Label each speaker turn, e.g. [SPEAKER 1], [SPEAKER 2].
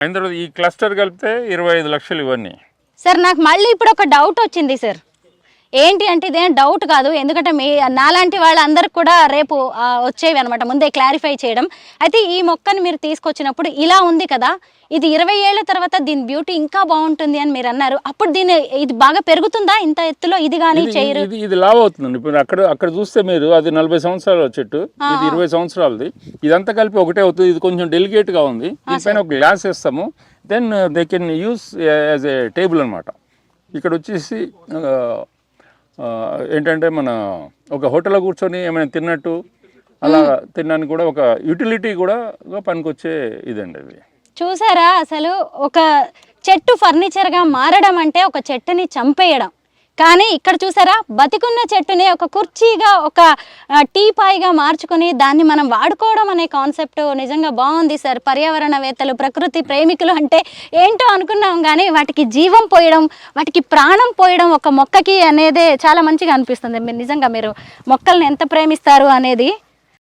[SPEAKER 1] అయిన తర్వాత ఈ క్లస్టర్ కలిపితే 25 లక్షలు ఇవన్నీ.
[SPEAKER 2] సార్ నాకు మళ్ళీ ఇప్పుడు ఒక డౌట్ వచ్చింది సార్. ఏంటి అంటే ఇదేం డౌట్ కాదు, ఎందుకంటే మీ నాలాంటి వాళ్ళందరికి కూడా రేపు వచ్చేవి అనమాట, ముందే క్లారిఫై చేయడం. అయితే ఈ మొక్కని మీరు తీసుకొచ్చినప్పుడు ఇలా ఉంది కదా, ఇది 20 ఏళ్ల తర్వాత దీని బ్యూటీ ఇంకా బాగుంటుంది అని మీరు అన్నారు. అప్పుడు ఇది బాగా పెరుగుతుందా ఇంత ఎత్తులో? ఇది కానీ చేయరు,
[SPEAKER 1] ఇది లావ్ అవుతుందండి. ఇప్పుడు అక్కడ చూస్తే మీరు అది 40 సంవత్సరాల చెట్టు, ఇది 20 సంవత్సరాలది. ఇదంతా కలిపి ఒకటే అవుతుంది. ఇది కొంచెం డెలికేట్ గా ఉంది. దీనిపైన ఒక గ్లాస్ వేస్తాము, then they can use as a table అనమాట. ఇక్కడ వచ్చేసి ఏంటంటే మన ఒక హోటల్లో కూర్చొని ఏమైనా తిన్నట్టు అలా తినడానికి కూడా ఒక యూటిలిటీ కూడా పనికొచ్చే ఇదండి అది.
[SPEAKER 2] చూసారా, అసలు ఒక చెట్టు ఫర్నిచర్గా మారడం అంటే ఒక చెట్టుని చంపేయడం. కానీ ఇక్కడ చూసారా, బతికున్న చెట్టుని ఒక కుర్చీగా, ఒక టీపాయిగా మార్చుకొని దాన్ని మనం వాడుకోవడం అనే కాన్సెప్ట్ నిజంగా బాగుంది సార్. పర్యావరణవేత్తలు, ప్రకృతి ప్రేమికులు అంటే ఏంటో అనుకున్నాం, కానీ వాటికి జీవం పోయడం, వాటికి ప్రాణం పోయడం ఒక మొక్కకి అనేదే చాలా మంచిగా అనిపిస్తుంది. మీరు నిజంగా మీరు మొక్కల్ని ఎంత ప్రేమిస్తారు అనేది